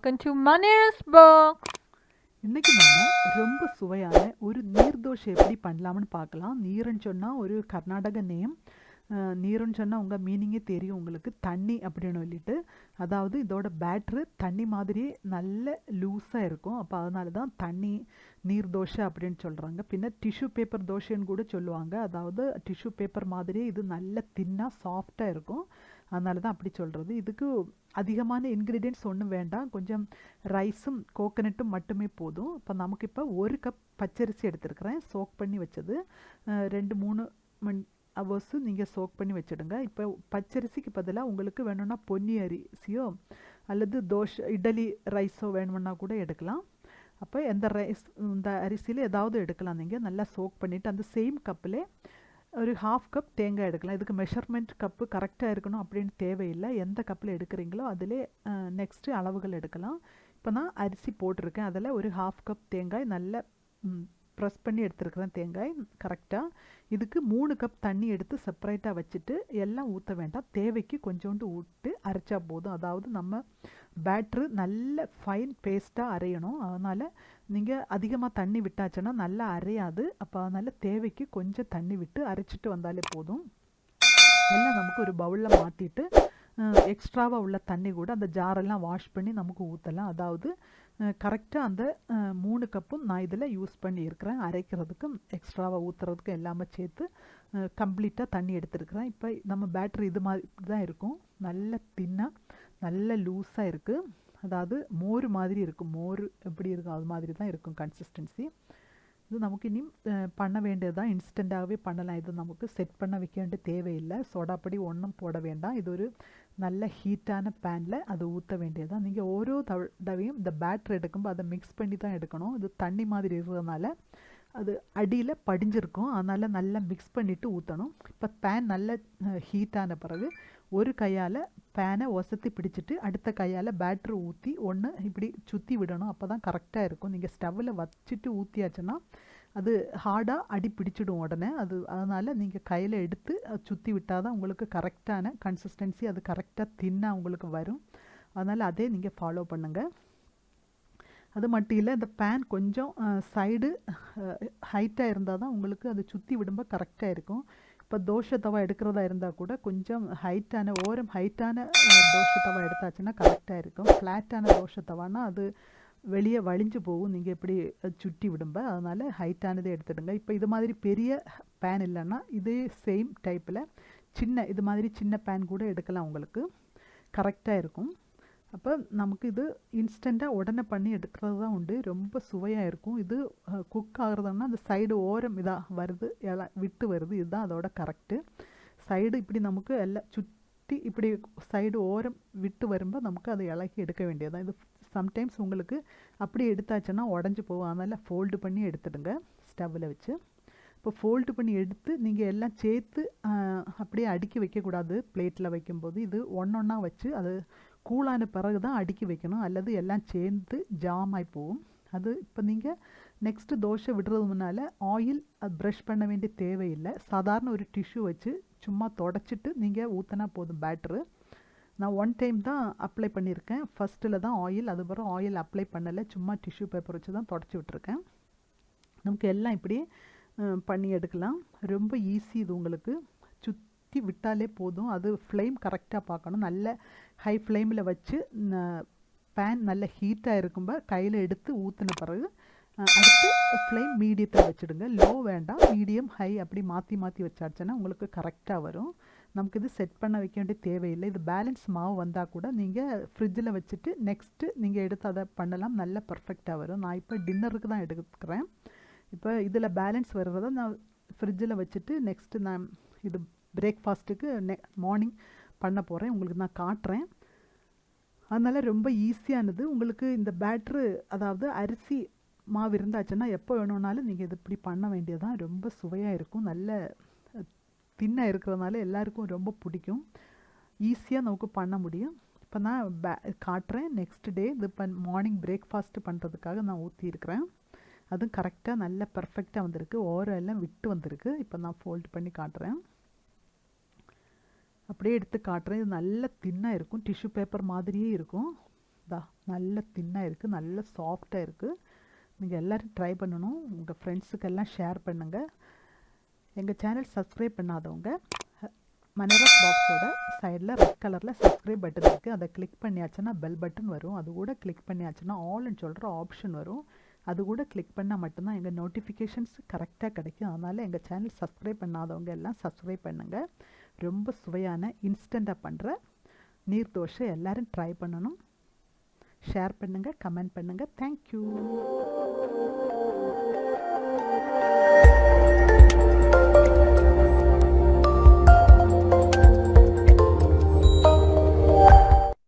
welcome to Manera's box. இன்றைக்கி நம்ம ரொம்ப சுவையான ஒரு நீர்தோஷை எப்படி பண்ணலாம்னு பார்க்கலாம். நீருன்னு சொன்னால் ஒரு கர்நாடக நேம். நீருன்னு சொன்னால் உங்கள் மீனிங்கே தெரியும் உங்களுக்கு, தண்ணி அப்படின்னு சொல்லிட்டு. அதாவது இதோட பேட்ரு தண்ணி மாதிரியே நல்ல லூஸாக இருக்கும். அப்போ அதனால தான் தண்ணி நீர் தோசை அப்படின்னு சொல்கிறாங்க. பின்ன டிஷ்யூ பேப்பர் தோசைன்னு கூட சொல்லுவாங்க. அதாவது டிஷ்யூ பேப்பர் மாதிரியே இது நல்ல தின்னாக சாஃப்டாக இருக்கும். அதனால தான் அப்படி சொல்கிறது. இதுக்கு அதிகமான இன்க்ரீடியன்ட்ஸ் ஒன்றும் வேண்டாம். கொஞ்சம் ரைஸும் கோகனட்டும் மட்டுமே போதும். இப்போ நமக்கு இப்போ 1 கப் பச்சரிசி எடுத்துருக்கிறேன், சோக் பண்ணி வச்சது. 2-3 மணி ஹவர்ஸு நீங்கள் சோக் பண்ணி வச்சுடுங்க. இப்போ பச்சரிசிக்கு பதிலாக உங்களுக்கு வேணும்னா பொன்னி அரிசியோ அல்லது இட்லி ரைஸோ வேணும்னா கூட எடுக்கலாம். அப்போ இந்த அரிசியில் ஏதாவது எடுக்கலாம். நீங்கள் நல்லா சோக் பண்ணிவிட்டு அந்த சேம் கப்பில் ஒரு 1/2 கப் தேங்காய் எடுக்கலாம். இதுக்கு மெஷர்மெண்ட் கப்பு கரெக்டாக இருக்கணும் அப்படின்னு தேவையில்லை. எந்த கப்பில் எடுக்கிறீங்களோ அதிலே நெக்ஸ்ட்டு அளவுகள் எடுக்கலாம். இப்போ நான் அரிசி போட்டிருக்கேன், அதில் ஒரு 1/2 கப் தேங்காய் நல்லா ப்ரெஸ் பண்ணி எடுத்துருக்கிறேன். தேங்காய் கரெக்டாக. இதுக்கு 3 கப் தண்ணி எடுத்து செப்பரேட்டாக வச்சுட்டு எல்லாம் ஊற்ற வேண்டாம், தேவைக்கு கொஞ்சோண்டு விட்டு அரைச்சா போதும். அதாவது நம்ம பேட்ரு நல்ல ஃபைன் பேஸ்ட்டாக அரையணும். அதனால் நீங்கள் அதிகமாக தண்ணி விட்டாச்சுன்னா நல்லா அரையாது. அப்போ அதனால் தேவைக்கு கொஞ்சம் தண்ணி விட்டு அரைச்சிட்டு வந்தாலே போதும். எல்லாம் நமக்கு ஒரு பவுலில் மாற்றிட்டு எக்ஸ்ட்ராவாக உள்ள தண்ணி கூட அந்த ஜாரெல்லாம் வாஷ் பண்ணி நமக்கு ஊற்றலாம். அதாவது கரெக்டாக அந்த 3 கப்பும் நான் இதில் யூஸ் பண்ணியிருக்கிறேன். அரைக்கிறதுக்கும் எக்ஸ்ட்ராவாக ஊற்றுறதுக்கும் எல்லாமே சேர்த்து கம்ப்ளீட்டாக தண்ணி எடுத்துருக்கிறேன். இப்போ நம்ம பேட்டரி இது மாதிரி தான் இருக்கும், நல்ல தின்னாக நல்ல லூஸாக இருக்குது. அதாவது மோர் மாதிரி இருக்கும், மோர் எப்படி இருக்கும் அது மாதிரி தான் இருக்கும் கன்சிஸ்டன்சி. இது நமக்கு இனி பண்ண வேண்டியது தான், இன்ஸ்டண்ட்டாகவே பண்ணலாம். இது நமக்கு செட் பண்ண வைக்க வேண்டிய தேவையில்லை, சோடாப்பொடி ஒன்றும் போட வேண்டாம். இது ஒரு நல்ல ஹீட்டான பேனில் அது ஊற்ற வேண்டியது தான். நீங்கள் ஓரோ தடவையும் இந்த பேட்டர் எடுக்கும்போது அதை மிக்ஸ் பண்ணி தான் எடுக்கணும். இது தண்ணி மாதிரி இருக்கிறதுனால அது அடியில் படிஞ்சிருக்கும், அதனால் நல்லா மிக்ஸ் பண்ணிவிட்டு ஊற்றணும். இப்போ பேன் நல்ல ஹீட்டான பிறகு ஒரு கையால் பேனை ஒசத்தி பிடிச்சிட்டு அடுத்த கையால் பேட்ரு ஊற்றி ஒன்று இப்படி சுற்றி விடணும். அப்போ தான் கரெக்டாக இருக்கும். நீங்கள் ஸ்டவ்வில் வச்சுட்டு ஊற்றியாச்சுன்னா அது ஹார்டாக அடி பிடிச்சிடும் உடனே. அதனால் நீங்கள் கையில் எடுத்து சுற்றி விட்டால் தான் உங்களுக்கு கரெக்டான கன்சிஸ்டன்சி, அது கரெக்டாக தின்னாக உங்களுக்கு வரும். அதனால் அதே நீங்கள் ஃபாலோ பண்ணுங்கள். அது மட்டும் இல்லை, இந்த பேன் கொஞ்சம் சைடு ஹைட்டாக இருந்தால் தான் உங்களுக்கு அது சுற்றி விடும்போது கரெக்டாக இருக்கும். இப்போ தோசை தவா எடுக்கிறதா இருந்தால் கூட கொஞ்சம் ஹைட்டான தோசை தவா எடுத்தாச்சுன்னா கரெக்டாக இருக்கும். ஃப்ளாட்டான தோசை தவானா அது வெளியே வலிஞ்சு போகும் நீங்கள் இப்படி சுற்றி விடும்போது. அதனால் ஹைட்டானதே எடுத்துடுங்க. இப்போ இது மாதிரி பெரிய பேன் இல்லைன்னா இதே சேம் டைப்பில் இது மாதிரி சின்ன பேன் கூட எடுக்கலாம், உங்களுக்கு கரெக்டாக இருக்கும். அப்போ நமக்கு இது இன்ஸ்டண்ட்டாக உடனே பண்ணி எடுக்கிறது தான் உண்டு, ரொம்ப சுவையாக இருக்கும். இது குக் ஆகுறதுன்னா அந்த சைடு ஓரம் இதாக வருது, விட்டு வருது, இதுதான் அதோட கரெக்டு. சைடு இப்படி நமக்கு எல்லாம் சுற்றி இப்படி சைடு ஓரம் விட்டு வரும்போது நமக்கு அதை இலக்கி எடுக்க வேண்டியதுதான். இது சம்டைம்ஸ் உங்களுக்கு அப்படி எடுத்தாச்சுன்னா உடஞ்சி போகும், அதனால் ஃபோல்டு பண்ணி எடுத்துடுங்க ஸ்டவ்வில் வச்சு. இப்போ ஃபோல்டு பண்ணி எடுத்து நீங்கள் எல்லாம் சேர்த்து அப்படியே அடுக்கி வைக்கக்கூடாது. பிளேட்டில் வைக்கும்போது இது ஒன்றா வச்சு அது கூலான பிறகு தான் அடுக்கி வைக்கணும், அல்லது எல்லாம் சேர்ந்து ஜாம் ஆகி போகும். அது இப்போ நீங்கள் நெக்ஸ்ட்டு தோசை விடுறது முன்னால் ஆயில் ப்ரஷ் பண்ண வேண்டிய தேவையில்லை. சாதாரண ஒரு டிஷ்யூ வச்சு சும்மா தொடச்சிட்டு நீங்கள் ஊற்றினா போதும் பேட்ரு. நான் 1 டைம் தான் அப்ளை பண்ணியிருக்கேன், ஃபஸ்ட்டில் தான் ஆயில், அதுக்கப்புறம் ஆயில் அப்ளை பண்ணலை, சும்மா டிஷ்யூ பேப்பர் வச்சு தான் தொடச்சி விட்டுருக்கேன். நமக்கு எல்லாம் இப்படி பண்ணி எடுக்கலாம், ரொம்ப ஈஸி இது. உங்களுக்கு சுற்றி விட்டாலே போதும். அது ஃப்ளேம் கரெக்டாக பார்க்கணும், நல்ல ஹை ஃப்ளேமில் வச்சு பேன் நல்ல ஹீட்டாக இருக்கும்போது கையில் எடுத்து ஊற்றின பிறகு அடுத்து ஃப்ளேம் மீடியத்தில் வச்சுடுங்க. லோ வேண்டாம், மீடியம் ஹை அப்படி மாற்றி மாற்றி வச்சாச்சுன்னா உங்களுக்கு கரெக்டாக வரும். நமக்கு இது செட் பண்ண வைக்க வேண்டிய தேவையில்லை. இது பேலன்ஸ் மாவு வந்தால் கூட நீங்கள் ஃப்ரிட்ஜில் வச்சுட்டு நெக்ஸ்ட்டு நீங்கள் எடுத்து அதை பண்ணலாம், நல்ல பர்ஃபெக்டாக வரும். நான் இப்போ டின்னருக்கு தான் எடுக்கிறேன். இப்போ இதில் பேலன்ஸ் வர்றதை நான் ஃப்ரிட்ஜில் வச்சுட்டு நெக்ஸ்ட்டு நான் இது பிரேக்ஃபாஸ்ட்டுக்கு மார்னிங் பண்ண போகிறேன், உங்களுக்கு நான் காட்டுறேன். அதனால் ரொம்ப ஈஸியானது உங்களுக்கு. இந்த பேட்ரு அதாவது அரிசி மாவு இருந்தாச்சுன்னா எப்போ வேணும்னாலும் நீங்கள் இது இப்படி பண்ண வேண்டியதான், ரொம்ப சுவையாக இருக்கும். நல்ல தின்னாக இருக்கிறதுனால எல்லாருக்கும் ரொம்ப பிடிக்கும், ஈஸியாக நமக்கு பண்ண முடியும். இப்போ நான் காட்டுறேன் நெக்ஸ்ட் டே. இது மார்னிங் பிரேக்ஃபாஸ்ட்டு பண்ணுறதுக்காக நான் ஊற்றியிருக்கிறேன். அதுவும் கரெக்டாக நல்ல பர்ஃபெக்டாக வந்திருக்கு, ஓரம் எல்லாம் விட்டு வந்திருக்கு. இப்போ நான் ஃபோல்டு பண்ணி காட்டுறேன், அப்படியே எடுத்து காட்டுறேன். இது நல்ல தின்னாக இருக்கும், டிஷ்யூ பேப்பர் மாதிரியே இருக்கும். நல்ல தின்னாக இருக்குது, நல்ல சாஃப்டாக இருக்குது. நீங்கள் எல்லோரும் ட்ரை பண்ணணும். உங்கள் ஃப்ரெண்ட்ஸுக்கெல்லாம் ஷேர் பண்ணுங்கள். எங்கள் சேனல் சப்ஸ்கிரைப் பண்ணாதவங்க மனேரா பாக்ஸோட சைடில் ரெட் கலரில் சப்ஸ்கிரைப் பட்டன் இருக்குது. அதை கிளிக் பண்ணியாச்சுன்னா பெல் பட்டன் வரும். அது கூட கிளிக் பண்ணியாச்சுன்னா ஆல்னு சொல்கிற ஆப்ஷன் வரும். அது கூட கிளிக் பண்ணால் மட்டும்தான் எங்கள் நோட்டிஃபிகேஷன்ஸ் கரெக்டாக கிடைக்கும். அதனால் எங்கள் சேனல் சப்ஸ்கிரைப் பண்ணாதவங்க எல்லாம் சப்ஸ்கிரைப் பண்ணுங்கள். ரொம்ப சுவையான இன்ஸ்டண்ட்டாக பண்ணுற நீர் தோசை எல்லோரும் ட்ரை பண்ணணும். ஷேர் பண்ணுங்கள், கமெண்ட் பண்ணுங்கள். தேங்க்யூ.